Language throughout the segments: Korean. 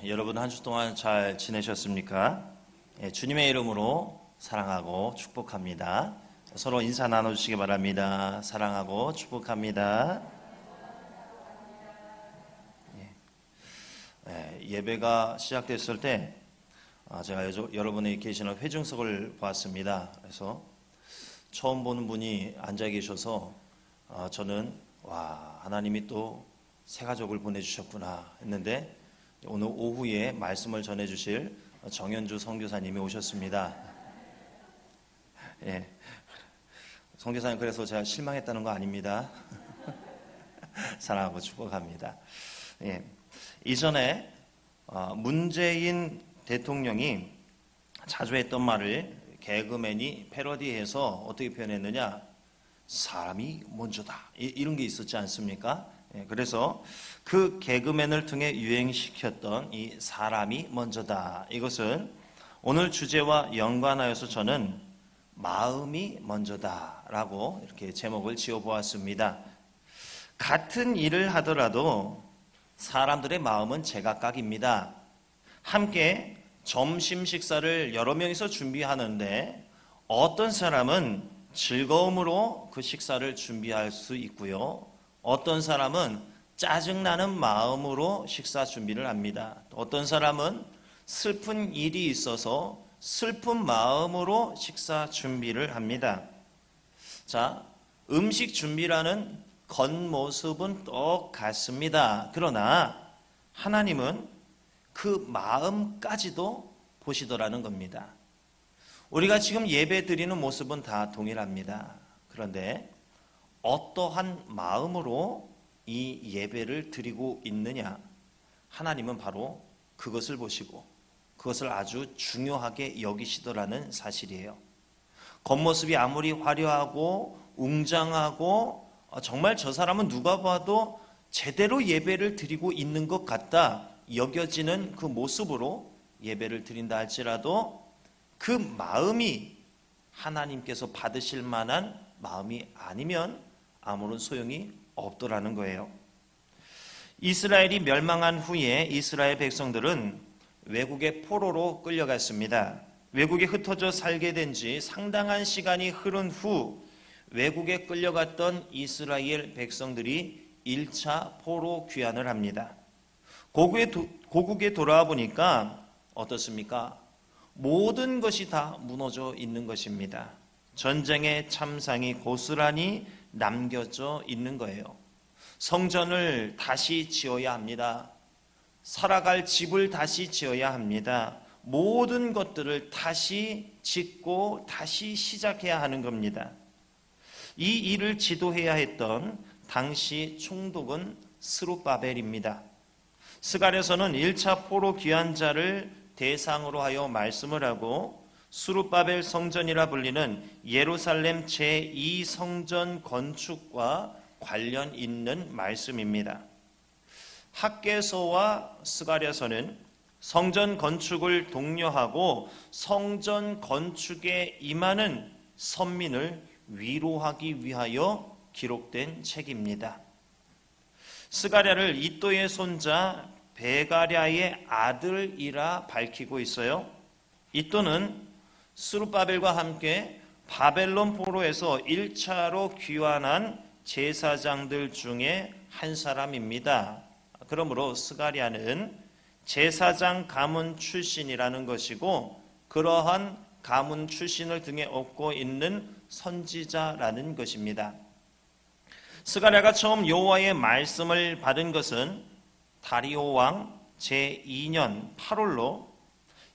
여러분 한 주 동안 잘 지내셨습니까? 주님의 이름으로 사랑하고 축복합니다. 서로 인사 나눠주시기 바랍니다. 사랑하고 축복합니다. 예배가 시작됐을 때 제가 여러분이 계시는 회중석을 보았습니다. 그래서 처음 보는 분이 앉아 계셔서 저는 하나님이 또 새 가족을 보내주셨구나 했는데 오늘 오후에 말씀을 전해주실 정현주 선교사님이 오셨습니다. 선교사님, 그래서 제가 실망했다는 거 아닙니다. 사랑하고 축복합니다. 이전에 문재인 대통령이 자주 했던 말을 개그맨이 패러디해서 어떻게 표현했느냐, 사람이 먼저다, 이런 게 있었지 않습니까? 그래서 그 개그맨을 통해 유행시켰던 이 사람이 먼저다, 이것을 오늘 주제와 연관하여서 저는 마음이 먼저다 라고 이렇게 제목을 지어보았습니다. 같은 일을 하더라도 사람들의 마음은 제각각입니다. 함께 점심 식사를 여러 명이서 준비하는데 어떤 사람은 즐거움으로 그 식사를 준비할 수 있고요, 어떤 사람은 짜증나는 마음으로 식사 준비를 합니다. 어떤 사람은 슬픈 일이 있어서 슬픈 마음으로 식사 준비를 합니다. 자, 음식 준비라는 겉모습은 똑같습니다. 그러나 하나님은 그 마음까지도 보시더라는 겁니다. 우리가 지금 예배 드리는 모습은 다 동일합니다. 그런데 어떠한 마음으로 이 예배를 드리고 있느냐, 하나님은 바로 그것을 보시고 그것을 아주 중요하게 여기시더라는 사실이에요. 겉모습이 아무리 화려하고 웅장하고 정말 저 사람은 누가 봐도 제대로 예배를 드리고 있는 것 같다 여겨지는 그 모습으로 예배를 드린다 할지라도 그 마음이 하나님께서 받으실 만한 마음이 아니면 아무런 소용이 없더라는 거예요. 이스라엘이 멸망한 후에 이스라엘 백성들은 외국의 포로로 끌려갔습니다. 외국에 흩어져 살게 된 지 상당한 시간이 흐른 후 외국에 끌려갔던 이스라엘 백성들이 1차 포로 귀환을 합니다. 고국에 돌아와 보니까 어떻습니까? 모든 것이 다 무너져 있는 것입니다. 전쟁의 참상이 고스란히 남겨져 있는 거예요. 성전을 다시 지어야 합니다. 살아갈 집을 다시 지어야 합니다. 모든 것들을 다시 짓고 다시 시작해야 하는 겁니다. 이 일을 지도해야 했던 당시 총독은 스룹바벨입니다. 스가랴서는 1차 포로 귀환자를 대상으로 하여 말씀을 하고 스룹바벨 성전이라 불리는 예루살렘 제2성전 건축과 관련 있는 말씀입니다. 학개서와 스가랴서는 성전 건축을 독려하고 성전 건축에 임하는 선민을 위로하기 위하여 기록된 책입니다. 스가랴를 이도의 손자 베가랴의 아들이라 밝히고 있어요. 이도는 스룹바벨과 함께 바벨론 포로에서 1차로 귀환한 제사장들 중에 한 사람입니다. 그러므로 스가랴는 제사장 가문 출신이라는 것이고 그러한 가문 출신을 등에 업고 있는 선지자라는 것입니다. 스가랴가 처음 여호와의 말씀을 받은 것은 다리오 왕 제2년 8월로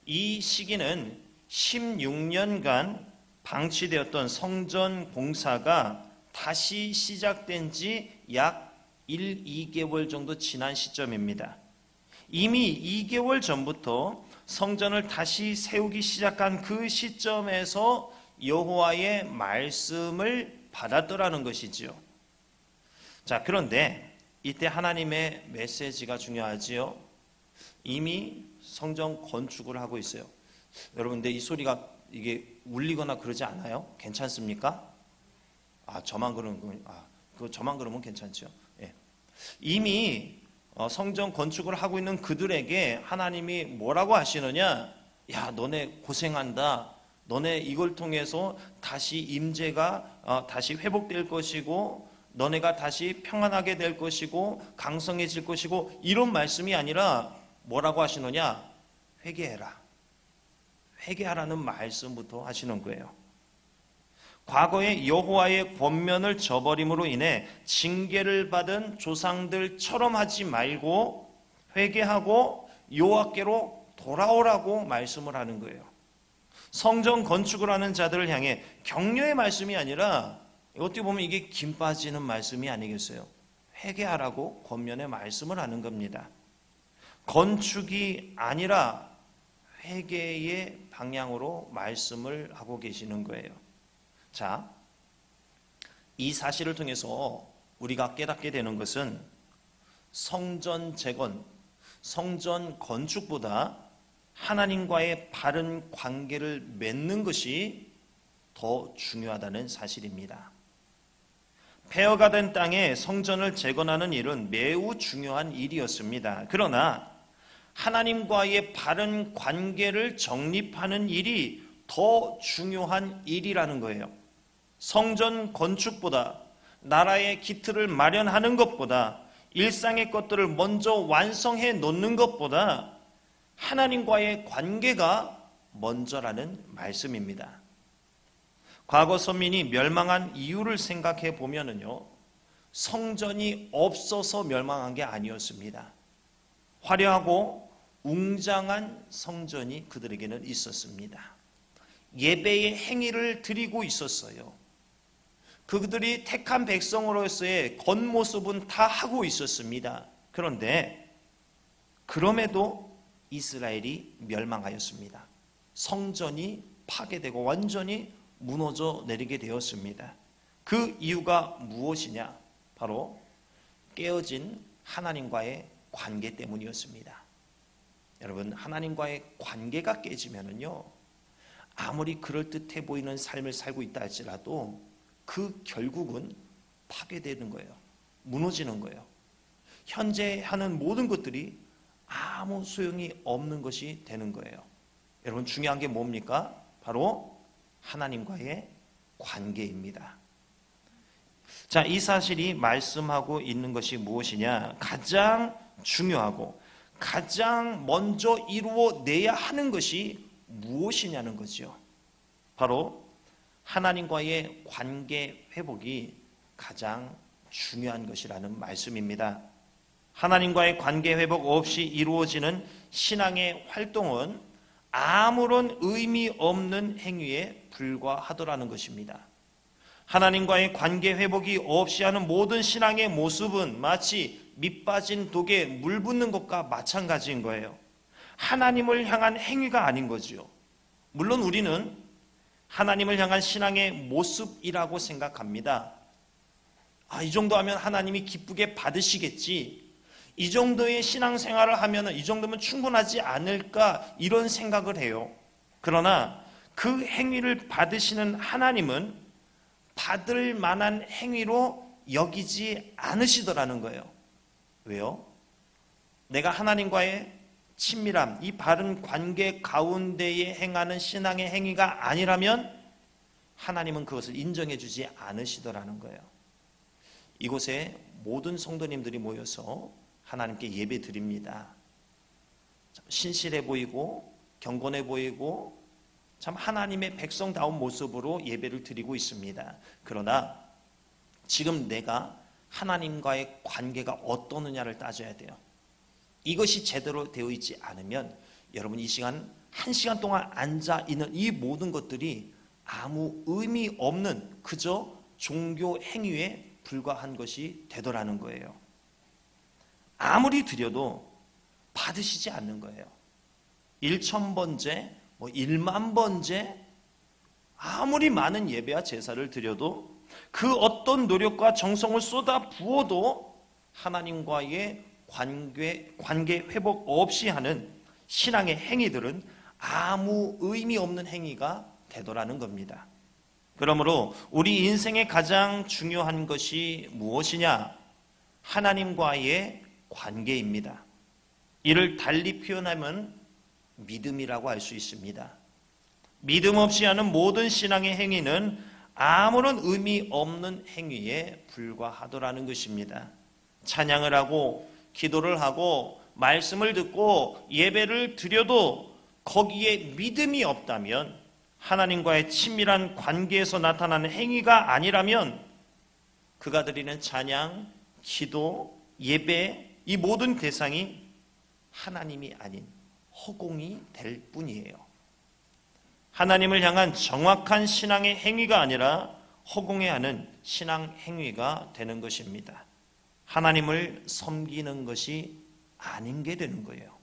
이 시기는 16년간 방치되었던 성전 공사가 다시 시작된 지 약 1, 2개월 정도 지난 시점입니다. 이미 2개월 전부터 성전을 다시 세우기 시작한 그 시점에서 여호와의 말씀을 받았더라는 것이지요. 자, 그런데 이때 하나님의 메시지가 중요하지요. 이미 성전 건축을 하고 있어요. 여러분, 근데 이 소리가 이게 울리거나 그러지 않아요? 괜찮습니까? 저만 그러면 괜찮죠. 이미 성전 건축을 하고 있는 그들에게 하나님이 뭐라고 하시느냐? 야, 너네 고생한다. 너네 이걸 통해서 다시 임재가 다시 회복될 것이고 너네가 다시 평안하게 될 것이고 강성해질 것이고 이런 말씀이 아니라 뭐라고 하시느냐? 회개해라. 회개하라는 말씀부터 하시는 거예요. 과거에 여호와의 권면을 저버림으로 인해 징계를 받은 조상들처럼 하지 말고 회개하고 여호와께로 돌아오라고 말씀을 하는 거예요. 성전 건축을 하는 자들을 향해 격려의 말씀이 아니라 어떻게 보면 이게 김 빠지는 말씀이 아니겠어요? 회개하라고 권면의 말씀을 하는 겁니다. 건축이 아니라 회개의 방향으로 말씀을 하고 계시는 거예요. 자, 이 사실을 통해서 우리가 깨닫게 되는 것은 성전 재건, 성전 건축보다 하나님과의 바른 관계를 맺는 것이 더 중요하다는 사실입니다. 폐허가 된 땅에 성전을 재건하는 일은 매우 중요한 일이었습니다. 그러나 하나님과의 바른 관계를 정립하는 일이 더 중요한 일이라는 거예요. 성전 건축보다 나라의 기틀을 마련하는 것보다 일상의 것들을 먼저 완성해 놓는 것보다 하나님과의 관계가 먼저라는 말씀입니다. 과거 선민이 멸망한 이유를 생각해 보면은요, 성전이 없어서 멸망한 게 아니었습니다. 화려하고 웅장한 성전이 그들에게는 있었습니다. 예배의 행위를 드리고 있었어요. 그들이 택한 백성으로서의 겉모습은 다 하고 있었습니다. 그런데 그럼에도 이스라엘이 멸망하였습니다. 성전이 파괴되고 완전히 무너져 내리게 되었습니다. 그 이유가 무엇이냐? 바로 깨어진 하나님과의 관계 때문이었습니다. 여러분, 하나님과의 관계가 깨지면은요, 아무리 그럴듯해 보이는 삶을 살고 있다 할지라도 그 결국은 파괴되는 거예요. 무너지는 거예요. 현재 하는 모든 것들이 아무 소용이 없는 것이 되는 거예요. 여러분, 중요한 게 뭡니까? 바로 하나님과의 관계입니다. 자, 이 사실이 말씀하고 있는 것이 무엇이냐? 가장 중요하고 가장 먼저 이루어내야 하는 것이 무엇이냐는 거죠. 바로 하나님과의 관계 회복이 가장 중요한 것이라는 말씀입니다. 하나님과의 관계 회복 없이 이루어지는 신앙의 활동은 아무런 의미 없는 행위에 불과하더라는 것입니다. 하나님과의 관계 회복이 없이 하는 모든 신앙의 모습은 마치 밑 빠진 독에 물 붓는 것과 마찬가지인 거예요. 하나님을 향한 행위가 아닌 거죠. 물론 우리는 하나님을 향한 신앙의 모습이라고 생각합니다. 이 정도 하면 하나님이 기쁘게 받으시겠지. 이 정도의 신앙생활을 하면 이 정도면 충분하지 않을까 이런 생각을 해요. 그러나 그 행위를 받으시는 하나님은 받을 만한 행위로 여기지 않으시더라는 거예요. 왜요? 내가 하나님과의 친밀함, 이 바른 관계 가운데에 행하는 신앙의 행위가 아니라면 하나님은 그것을 인정해 주지 않으시더라는 거예요. 이곳에 모든 성도님들이 모여서 하나님께 예배 드립니다. 신실해 보이고 경건해 보이고 참 하나님의 백성다운 모습으로 예배를 드리고 있습니다. 그러나 지금 내가 하나님과의 관계가 어떠느냐를 따져야 돼요. 이것이 제대로 되어 있지 않으면 여러분 이 시간, 한 시간 동안 앉아 있는 이 모든 것들이 아무 의미 없는 그저 종교 행위에 불과한 것이 되더라는 거예요. 아무리 드려도 받으시지 않는 거예요. 1,000번째, 1만번째 아무리 많은 예배와 제사를 드려도 그 어떤 노력과 정성을 쏟아 부어도 하나님과의 관계 회복 없이 하는 신앙의 행위들은 아무 의미 없는 행위가 되더라는 겁니다. 그러므로 우리 인생의 가장 중요한 것이 무엇이냐? 하나님과의 관계입니다. 이를 달리 표현하면 믿음이라고 할 수 있습니다. 믿음 없이 하는 모든 신앙의 행위는 아무런 의미 없는 행위에 불과하더라는 것입니다. 찬양을 하고 기도를 하고 말씀을 듣고 예배를 드려도 거기에 믿음이 없다면, 하나님과의 친밀한 관계에서 나타나는 행위가 아니라면 그가 드리는 찬양, 기도, 예배, 이 모든 대상이 하나님이 아닌 허공이 될 뿐이에요. 하나님을 향한 정확한 신앙의 행위가 아니라 허공에 하는 신앙 행위가 되는 것입니다. 하나님을 섬기는 것이 아닌 게 되는 거예요.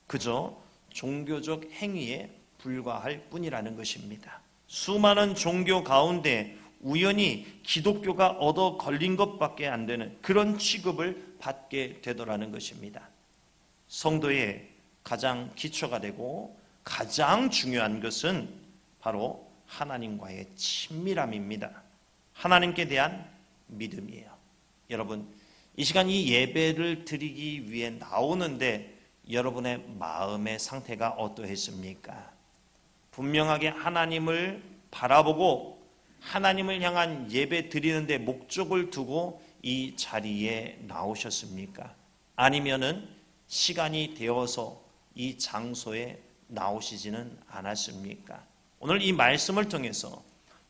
그저 종교적 행위에 불과할 뿐이라는 것입니다. 수많은 종교 가운데 우연히 기독교가 얻어 걸린 것밖에 안 되는 그런 취급을 받게 되더라는 것입니다. 성도의 가장 기초가 되고 가장 중요한 것은 바로 하나님과의 친밀함입니다. 하나님께 대한 믿음이에요. 여러분, 이 시간 이 예배를 드리기 위해 나오는데 여러분의 마음의 상태가 어떠했습니까? 분명하게 하나님을 바라보고 하나님을 향한 예배 드리는데 목적을 두고 이 자리에 나오셨습니까? 아니면은 시간이 되어서 이 장소에 나오시지는 않았습니까? 오늘 이 말씀을 통해서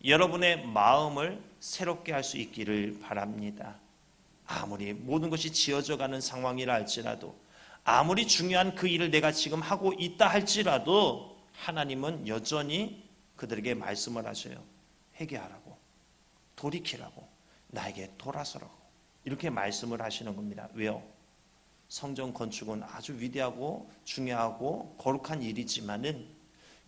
여러분의 마음을 새롭게 할 수 있기를 바랍니다. 아무리 모든 것이 지어져 가는 상황이라 할지라도, 아무리 중요한 그 일을 내가 지금 하고 있다 할지라도 하나님은 여전히 그들에게 말씀을 하셔요. 회개하라고, 돌이키라고, 나에게 돌아서라고, 이렇게 말씀을 하시는 겁니다. 왜요? 성전 건축은 아주 위대하고 중요하고 거룩한 일이지만은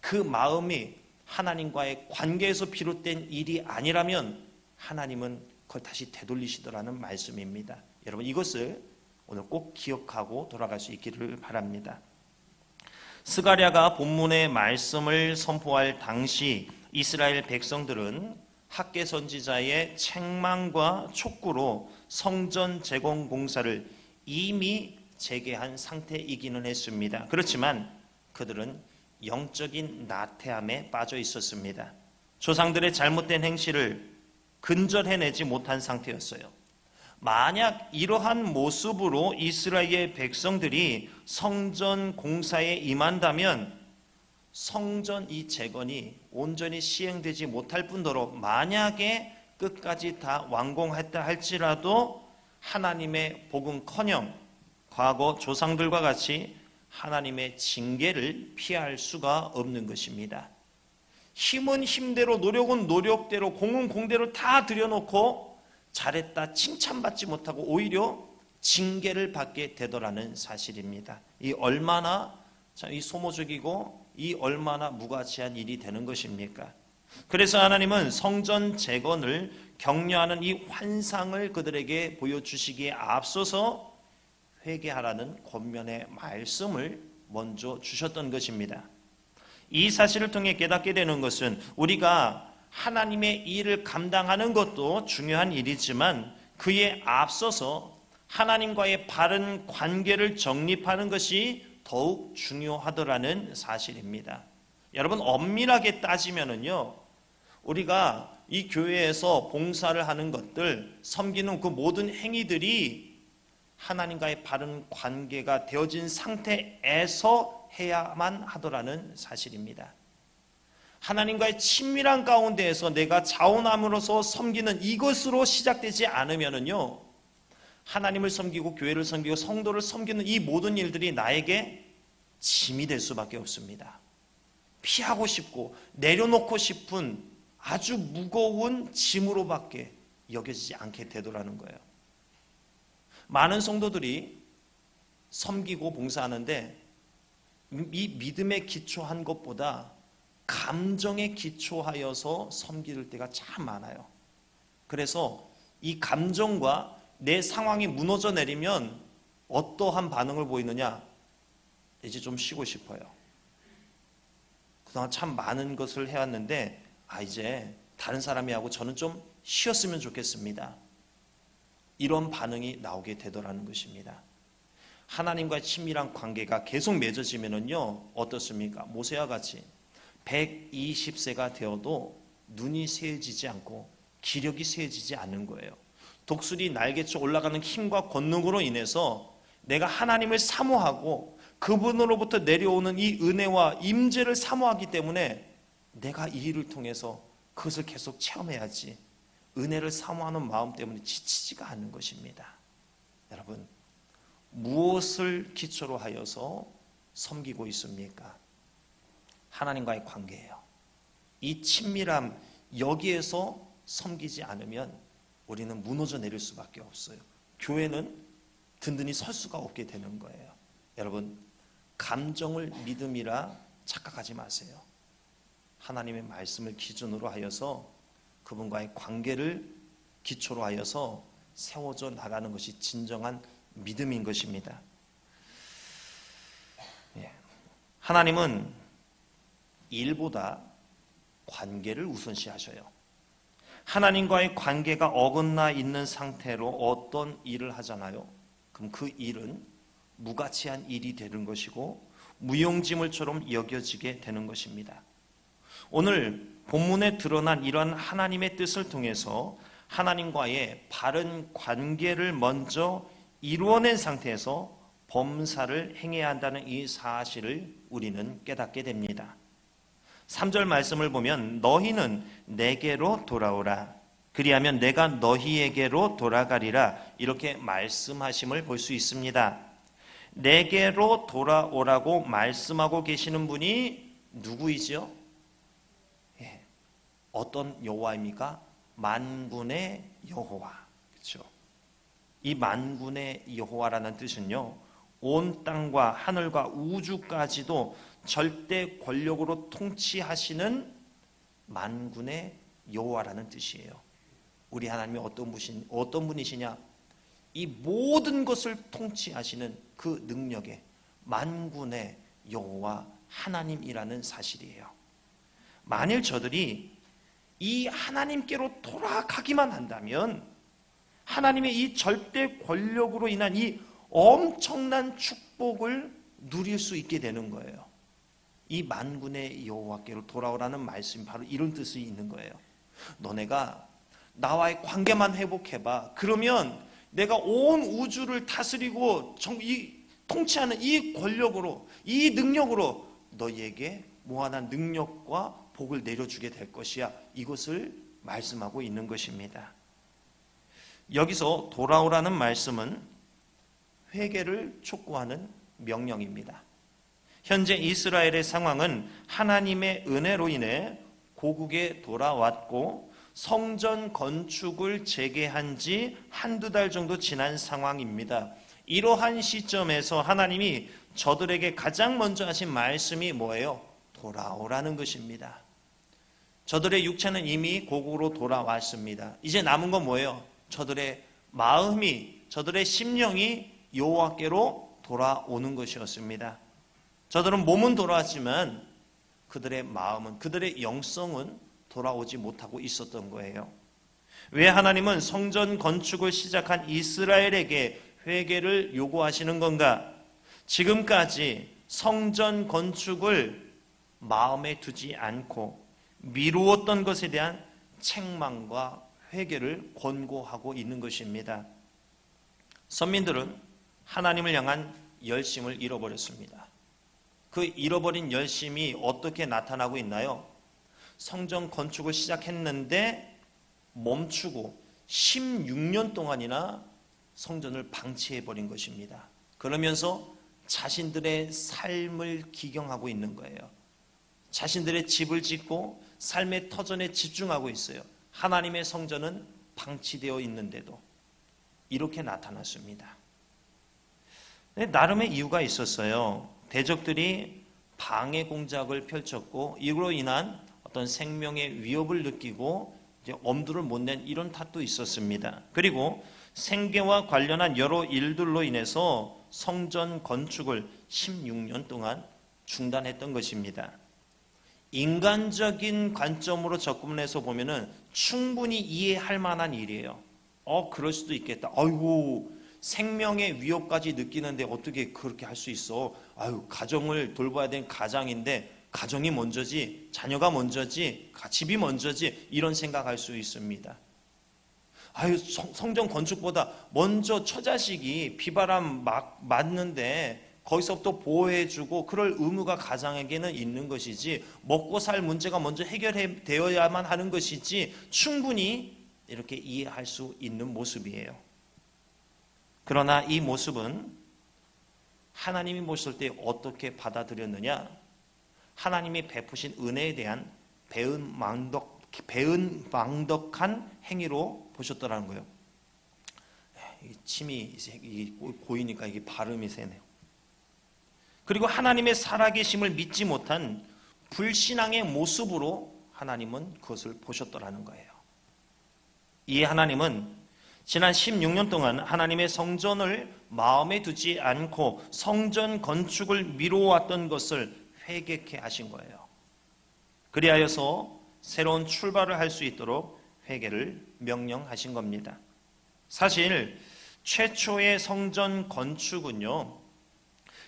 그 마음이 하나님과의 관계에서 비롯된 일이 아니라면 하나님은 그걸 다시 되돌리시더라는 말씀입니다. 여러분, 이것을 오늘 꼭 기억하고 돌아갈 수 있기를 바랍니다. 스가랴가 본문의 말씀을 선포할 당시 이스라엘 백성들은 학개 선지자의 책망과 촉구로 성전 재건 공사를 이미 재개한 상태이기는 했습니다. 그렇지만 그들은 영적인 나태함에 빠져 있었습니다. 조상들의 잘못된 행실을 근절해내지 못한 상태였어요. 만약 이러한 모습으로 이스라엘 백성들이 성전 공사에 임한다면 성전 이 재건이 온전히 시행되지 못할 뿐더러 만약에 끝까지 다 완공했다 할지라도 하나님의 복음커녕 과거 조상들과 같이 하나님의 징계를 피할 수가 없는 것입니다. 힘은 힘대로, 노력은 노력대로, 공은 공대로 다 들여놓고 잘했다 칭찬받지 못하고 오히려 징계를 받게 되더라는 사실입니다. 이 얼마나 참 이 소모적이고 이 얼마나 무가치한 일이 되는 것입니까? 그래서 하나님은 성전 재건을 격려하는 이 환상을 그들에게 보여주시기에 앞서서 회개하라는 권면의 말씀을 먼저 주셨던 것입니다. 이 사실을 통해 깨닫게 되는 것은 우리가 하나님의 일을 감당하는 것도 중요한 일이지만 그에 앞서서 하나님과의 바른 관계를 정립하는 것이 더욱 중요하더라는 사실입니다. 여러분, 엄밀하게 따지면은요, 우리가 이 교회에서 봉사를 하는 것들, 섬기는 그 모든 행위들이 하나님과의 바른 관계가 되어진 상태에서 해야만 하더라는 사실입니다. 하나님과의 친밀한 가운데에서 내가 자원함으로써 섬기는 이것으로 시작되지 않으면은요, 하나님을 섬기고 교회를 섬기고 성도를 섬기는 이 모든 일들이 나에게 짐이 될 수밖에 없습니다. 피하고 싶고 내려놓고 싶은 아주 무거운 짐으로밖에 여겨지지 않게 되더라는 거예요. 많은 성도들이 섬기고 봉사하는데 이 믿음에 기초한 것보다 감정에 기초하여서 섬길 때가 참 많아요. 그래서 이 감정과 내 상황이 무너져 내리면 어떠한 반응을 보이느냐? 이제 좀 쉬고 싶어요. 그동안 참 많은 것을 해왔는데 이제 다른 사람이 하고 저는 좀 쉬었으면 좋겠습니다. 이런 반응이 나오게 되더라는 것입니다. 하나님과의 친밀한 관계가 계속 맺어지면은요, 어떻습니까? 모세와 같이 120세가 되어도 눈이 새어지지 않고 기력이 새어지지 않는 거예요. 독수리 날개쳐 올라가는 힘과 권능으로 인해서 내가 하나님을 사모하고 그분으로부터 내려오는 이 은혜와 임재를 사모하기 때문에 내가 이 일을 통해서 그것을 계속 체험해야지, 은혜를 사모하는 마음 때문에 지치지가 않는 것입니다. 여러분, 무엇을 기초로 하여서 섬기고 있습니까? 하나님과의 관계예요. 이 친밀함, 여기에서 섬기지 않으면 우리는 무너져 내릴 수밖에 없어요. 교회는 든든히 설 수가 없게 되는 거예요. 여러분, 감정을 믿음이라 착각하지 마세요. 하나님의 말씀을 기준으로 하여서 그분과의 관계를 기초로 하여서 세워져 나가는 것이 진정한 믿음인 것입니다. 하나님은 일보다 관계를 우선시하셔요. 하나님과의 관계가 어긋나 있는 상태로 어떤 일을 하잖아요. 그럼 그 일은 무가치한 일이 되는 것이고 무용지물처럼 여겨지게 되는 것입니다. 오늘 본문에 드러난 이러한 하나님의 뜻을 통해서 하나님과의 바른 관계를 먼저 이루어낸 상태에서 범사를 행해야 한다는 이 사실을 우리는 깨닫게 됩니다. 3절 말씀을 보면 너희는 내게로 돌아오라 그리하면 내가 너희에게로 돌아가리라 이렇게 말씀하심을 볼 수 있습니다. 내게로 돌아오라고 말씀하고 계시는 분이 누구이죠? 어떤 여호와입니까? 만군의 여호와. 그렇죠? 이 만군의 여호와라는 뜻은요, 온 땅과 하늘과 우주까지도 절대 권력으로 통치하시는 만군의 여호와라는 뜻이에요. 우리 하나님이 어떤 분이시냐? 이 모든 것을 통치하시는 그 능력의 만군의 여호와 하나님이라는 사실이에요. 만일 저들이 이 하나님께로 돌아가기만 한다면 하나님의 이 절대 권력으로 인한 이 엄청난 축복을 누릴 수 있게 되는 거예요. 이 만군의 여호와께로 돌아오라는 말씀이 바로 이런 뜻이 있는 거예요. 너네가 나와의 관계만 회복해봐. 그러면 내가 온 우주를 다스리고 통치하는 이 권력으로, 이 능력으로 너희에게 무한한 능력과 복을 내려주게 될 것이야. 이것을 말씀하고 있는 것입니다. 여기서 돌아오라는 말씀은 회개를 촉구하는 명령입니다. 현재 이스라엘의 상황은 하나님의 은혜로 인해 고국에 돌아왔고 성전 건축을 재개한 지 한두 달 정도 지난 상황입니다. 이러한 시점에서 하나님이 저들에게 가장 먼저 하신 말씀이 뭐예요? 돌아오라는 것입니다. 저들의 육체는 이미 고국으로 돌아왔습니다. 이제 남은 건 뭐예요? 저들의 마음이, 저들의 심령이 여호와께로 돌아오는 것이었습니다. 저들은 몸은 돌아왔지만 그들의 마음은, 그들의 영성은 돌아오지 못하고 있었던 거예요. 왜 하나님은 성전 건축을 시작한 이스라엘에게 회개를 요구하시는 건가? 지금까지 성전 건축을 마음에 두지 않고 미루었던 것에 대한 책망과 회개를 권고하고 있는 것입니다. 선민들은 하나님을 향한 열심을 잃어버렸습니다. 그 잃어버린 열심이 어떻게 나타나고 있나요? 성전 건축을 시작했는데 멈추고 16년 동안이나 성전을 방치해버린 것입니다. 그러면서 자신들의 삶을 기경하고 있는 거예요. 자신들의 집을 짓고 삶의 터전에 집중하고 있어요. 하나님의 성전은 방치되어 있는데도 이렇게 나타났습니다. 나름의 이유가 있었어요. 대적들이 방해 공작을 펼쳤고 이로 인한 어떤 생명의 위협을 느끼고 이제 엄두를 못 낸 이런 탓도 있었습니다. 그리고 생계와 관련한 여러 일들로 인해서 성전 건축을 16년 동안 중단했던 것입니다. 인간적인 관점으로 접근해서 보면은 충분히 이해할 만한 일이에요. 그럴 수도 있겠다. 아이고, 생명의 위협까지 느끼는데 어떻게 그렇게 할 수 있어? 아유, 가정을 돌봐야 되는 가장인데 가정이 먼저지, 자녀가 먼저지, 집이 먼저지, 이런 생각할 수 있습니다. 아유, 성전 건축보다 먼저 처자식이 비바람 맞는데 거기서부터 보호해주고 그럴 의무가 가장에게는 있는 것이지, 먹고 살 문제가 먼저 해결되어야만 하는 것이지, 충분히 이렇게 이해할 수 있는 모습이에요. 그러나 이 모습은 하나님이 보실 때 어떻게 받아들였느냐? 하나님이 베푸신 은혜에 대한 배은망덕한 행위로 보셨더라는 거예요. 침이 고이니까 이게 발음이 세네요. 그리고 하나님의 살아계심을 믿지 못한 불신앙의 모습으로 하나님은 그것을 보셨더라는 거예요. 이 하나님은 지난 16년 동안 하나님의 성전을 마음에 두지 않고 성전 건축을 미뤄왔던 것을 회개케 하신 거예요. 그리하여서 새로운 출발을 할 수 있도록 회개를 명령하신 겁니다. 사실 최초의 성전 건축은요,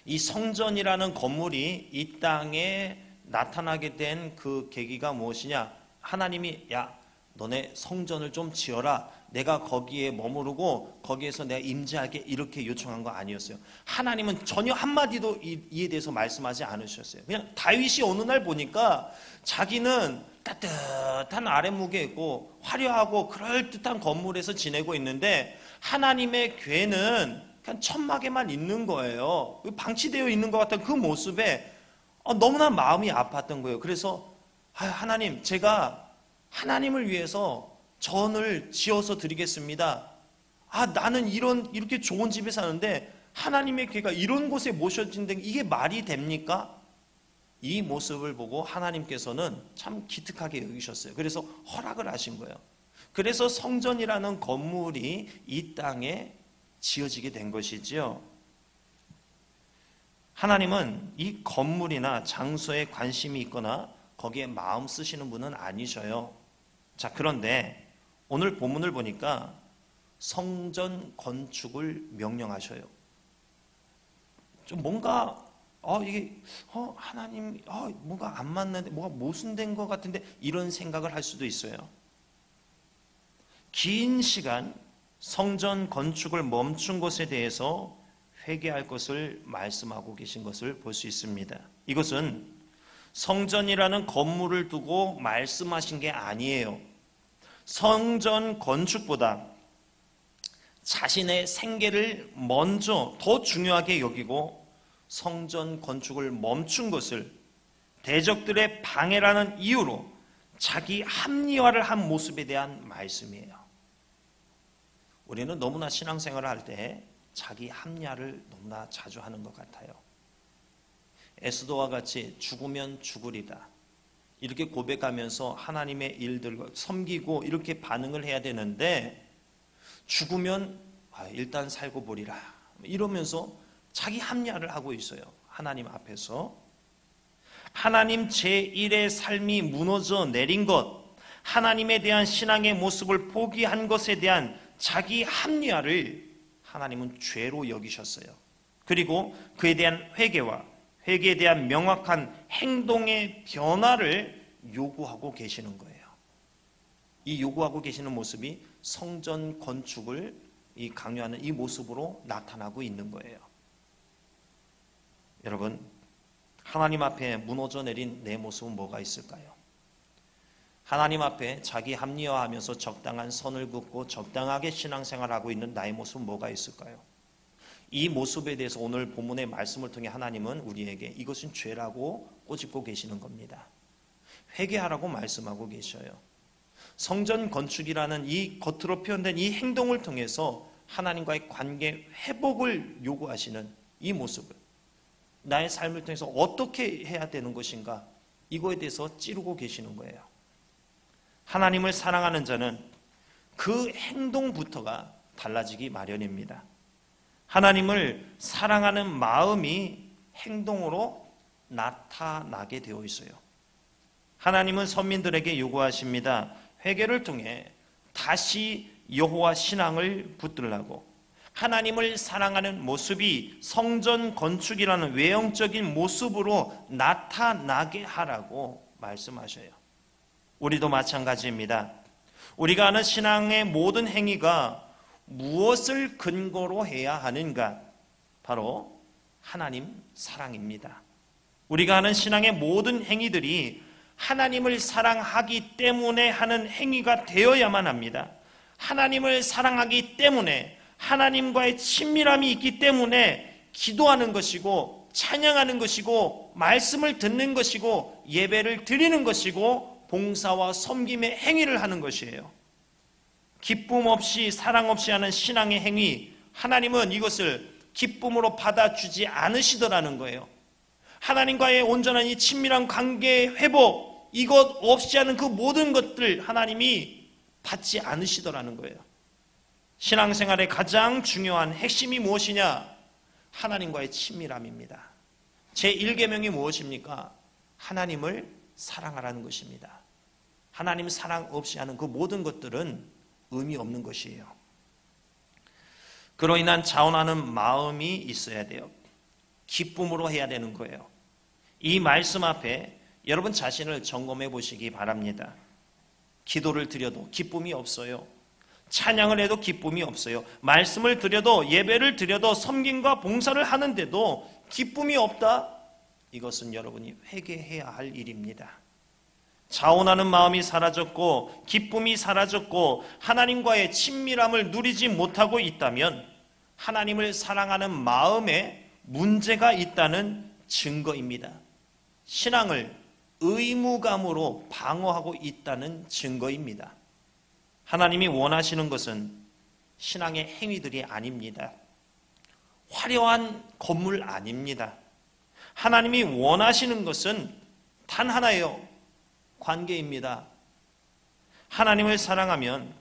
이 성전이라는 건물이 이 땅에 나타나게 된 그 계기가 무엇이냐? 하나님이 야, 너네 성전을 좀 지어라. 내가 거기에 머무르고 거기에서 내가 임재하게, 이렇게 요청한 거 아니었어요. 하나님은 전혀 한마디도 이에 대해서 말씀하지 않으셨어요. 그냥 다윗이 어느 날 보니까 자기는 따뜻한 아랫목에 있고 화려하고 그럴듯한 건물에서 지내고 있는데 하나님의 궤는 그냥 천막에만 있는 거예요. 방치되어 있는 것 같은 그 모습에 너무나 마음이 아팠던 거예요. 그래서 하나님, 제가 하나님을 위해서 전을 지어서 드리겠습니다. 나는 이렇게 좋은 집에 사는데 하나님의 궤가 이런 곳에 모셔진다는 게 이게 말이 됩니까? 이 모습을 보고 하나님께서는 참 기특하게 여기셨어요. 그래서 허락을 하신 거예요. 그래서 성전이라는 건물이 이 땅에 지어지게 된 것이지요. 하나님은 이 건물이나 장소에 관심이 있거나 거기에 마음 쓰시는 분은 아니셔요. 자, 그런데 오늘 본문을 보니까 성전 건축을 명령하셔요. 좀 뭔가 하나님 뭔가 안 맞는데, 뭐가 모순된 것 같은데, 이런 생각을 할 수도 있어요. 긴 시간 성전 건축을 멈춘 것에 대해서 회개할 것을 말씀하고 계신 것을 볼 수 있습니다. 이것은 성전이라는 건물을 두고 말씀하신 게 아니에요. 성전 건축보다 자신의 생계를 먼저 더 중요하게 여기고 성전 건축을 멈춘 것을 대적들의 방해라는 이유로 자기 합리화를 한 모습에 대한 말씀이에요. 우리는 너무나 신앙생활을 할 때 자기 합리화를 너무나 자주 하는 것 같아요. 에스더와 같이 죽으면 죽으리다, 이렇게 고백하면서 하나님의 일들과 섬기고 이렇게 반응을 해야 되는데, 죽으면 일단 살고 보리라 이러면서 자기 합리화를 하고 있어요. 하나님 앞에서 하나님 제1의 삶이 무너져 내린 것, 하나님에 대한 신앙의 모습을 포기한 것에 대한 자기 합리화를 하나님은 죄로 여기셨어요. 그리고 그에 대한 회개에 대한 명확한 행동의 변화를 요구하고 계시는 거예요. 이 요구하고 계시는 모습이 성전 건축을 강요하는 이 모습으로 나타나고 있는 거예요. 여러분, 하나님 앞에 무너져 내린 내 모습은 뭐가 있을까요? 하나님 앞에 자기 합리화하면서 적당한 선을 긋고 적당하게 신앙생활하고 있는 나의 모습은 뭐가 있을까요? 이 모습에 대해서 오늘 본문의 말씀을 통해 하나님은 우리에게 이것은 죄라고 꼬집고 계시는 겁니다. 회개하라고 말씀하고 계셔요. 성전 건축이라는 이 겉으로 표현된 이 행동을 통해서 하나님과의 관계 회복을 요구하시는 이 모습을, 나의 삶을 통해서 어떻게 해야 되는 것인가, 이거에 대해서 찌르고 계시는 거예요. 하나님을 사랑하는 자는 그 행동부터가 달라지기 마련입니다. 하나님을 사랑하는 마음이 행동으로 나타나게 되어 있어요. 하나님은 선민들에게 요구하십니다. 회개를 통해 다시 여호와 신앙을 붙들라고, 하나님을 사랑하는 모습이 성전 건축이라는 외형적인 모습으로 나타나게 하라고 말씀하셔요. 우리도 마찬가지입니다. 우리가 하는 신앙의 모든 행위가 무엇을 근거로 해야 하는가? 바로 하나님 사랑입니다. 우리가 하는 신앙의 모든 행위들이 하나님을 사랑하기 때문에 하는 행위가 되어야만 합니다. 하나님을 사랑하기 때문에, 하나님과의 친밀함이 있기 때문에 기도하는 것이고, 찬양하는 것이고, 말씀을 듣는 것이고, 예배를 드리는 것이고, 봉사와 섬김의 행위를 하는 것이에요. 기쁨 없이 사랑 없이 하는 신앙의 행위, 하나님은 이것을 기쁨으로 받아주지 않으시더라는 거예요. 하나님과의 온전한 이 친밀한 관계의 회복, 이것 없이 하는 그 모든 것들 하나님이 받지 않으시더라는 거예요. 신앙생활의 가장 중요한 핵심이 무엇이냐? 하나님과의 친밀함입니다. 제1계명이 무엇입니까? 하나님을 사랑하라는 것입니다. 하나님 사랑 없이 하는 그 모든 것들은 의미 없는 것이에요. 그로 인한 자원하는 마음이 있어야 돼요. 기쁨으로 해야 되는 거예요. 이 말씀 앞에 여러분 자신을 점검해 보시기 바랍니다. 기도를 드려도 기쁨이 없어요. 찬양을 해도 기쁨이 없어요. 말씀을 드려도, 예배를 드려도, 섬김과 봉사를 하는데도 기쁨이 없다? 이것은 여러분이 회개해야 할 일입니다. 자원하는 마음이 사라졌고 기쁨이 사라졌고 하나님과의 친밀함을 누리지 못하고 있다면 하나님을 사랑하는 마음에 문제가 있다는 증거입니다. 신앙을 의무감으로 방어하고 있다는 증거입니다. 하나님이 원하시는 것은 신앙의 행위들이 아닙니다. 화려한 건물 아닙니다. 하나님이 원하시는 것은 단 하나예요. 관계입니다. 하나님을 사랑하면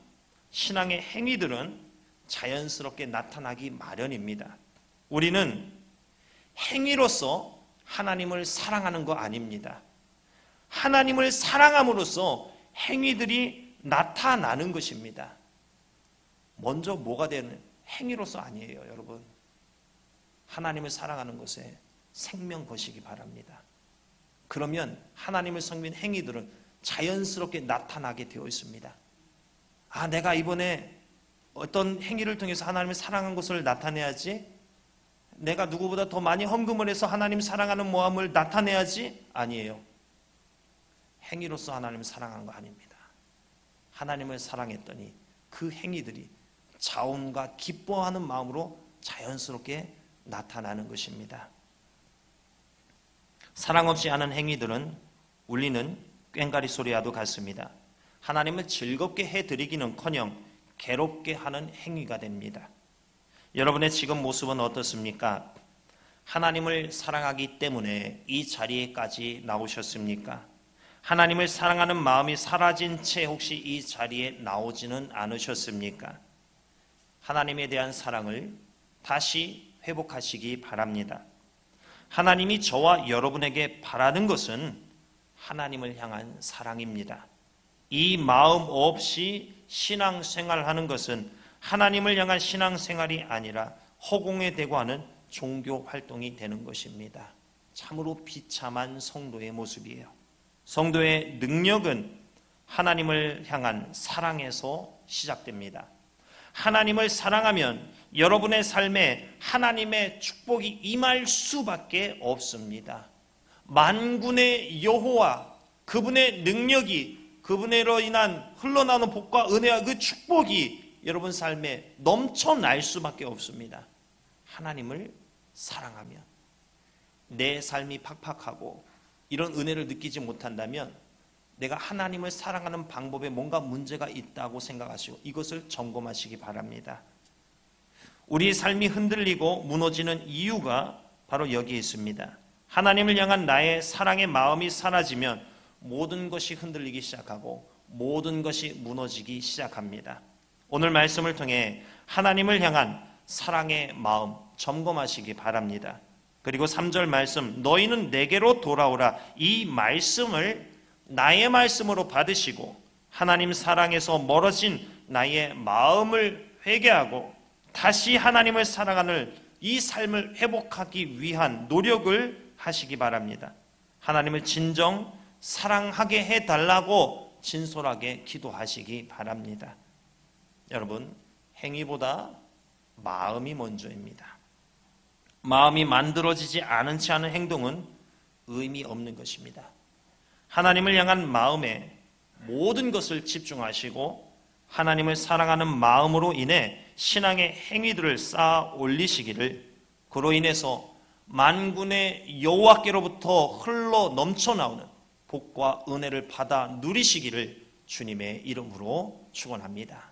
신앙의 행위들은 자연스럽게 나타나기 마련입니다. 우리는 행위로서 하나님을 사랑하는 거 아닙니다. 하나님을 사랑함으로써 행위들이 나타나는 것입니다. 먼저 뭐가 되는 행위로서 아니에요, 여러분. 하나님을 사랑하는 것에 생명 거시기 바랍니다. 그러면 하나님을 섬긴 행위들은 자연스럽게 나타나게 되어 있습니다. 아, 내가 이번에 어떤 행위를 통해서 하나님을 사랑한 것을 나타내야지, 내가 누구보다 더 많이 헌금을 해서 하나님 사랑하는 모함을 나타내야지. 아니에요. 행위로서 하나님을 사랑한 거 아닙니다. 하나님을 사랑했더니 그 행위들이 자원과 기뻐하는 마음으로 자연스럽게 나타나는 것입니다. 사랑 없이 하는 행위들은 울리는 꽹과리 소리와도 같습니다. 하나님을 즐겁게 해드리기는커녕 괴롭게 하는 행위가 됩니다. 여러분의 지금 모습은 어떻습니까? 하나님을 사랑하기 때문에 이 자리에까지 나오셨습니까? 하나님을 사랑하는 마음이 사라진 채 혹시 이 자리에 나오지는 않으셨습니까? 하나님에 대한 사랑을 다시 회복하시기 바랍니다. 하나님이 저와 여러분에게 바라는 것은 하나님을 향한 사랑입니다. 이 마음 없이 신앙생활하는 것은 하나님을 향한 신앙생활이 아니라 허공에 대고 하는 종교 활동이 되는 것입니다. 참으로 비참한 성도의 모습이에요. 성도의 능력은 하나님을 향한 사랑에서 시작됩니다. 하나님을 사랑하면 여러분의 삶에 하나님의 축복이 임할 수밖에 없습니다. 만군의 여호와, 그분의 능력이, 그분으로 인한 흘러나오는 복과 은혜와 그 축복이 여러분 삶에 넘쳐날 수밖에 없습니다. 하나님을 사랑하면. 내 삶이 팍팍하고 이런 은혜를 느끼지 못한다면 내가 하나님을 사랑하는 방법에 뭔가 문제가 있다고 생각하시고 이것을 점검하시기 바랍니다. 우리 삶이 흔들리고 무너지는 이유가 바로 여기에 있습니다. 하나님을 향한 나의 사랑의 마음이 사라지면 모든 것이 흔들리기 시작하고 모든 것이 무너지기 시작합니다. 오늘 말씀을 통해 하나님을 향한 사랑의 마음 점검하시기 바랍니다. 그리고 3절 말씀, 너희는 내게로 돌아오라. 이 말씀을 나의 말씀으로 받으시고 하나님 사랑에서 멀어진 나의 마음을 회개하고 다시 하나님을 사랑하는 이 삶을 회복하기 위한 노력을 하시기 바랍니다. 하나님을 진정 사랑하게 해달라고 진솔하게 기도하시기 바랍니다. 여러분, 행위보다 마음이 먼저입니다. 마음이 만들어지지 않은 채 하는 행동은 의미 없는 것입니다. 하나님을 향한 마음에 모든 것을 집중하시고 하나님을 사랑하는 마음으로 인해 신앙의 행위들을 쌓아 올리시기를, 그로 인해서 만군의 여호와께로부터 흘러 넘쳐나오는 복과 은혜를 받아 누리시기를 주님의 이름으로 축원합니다.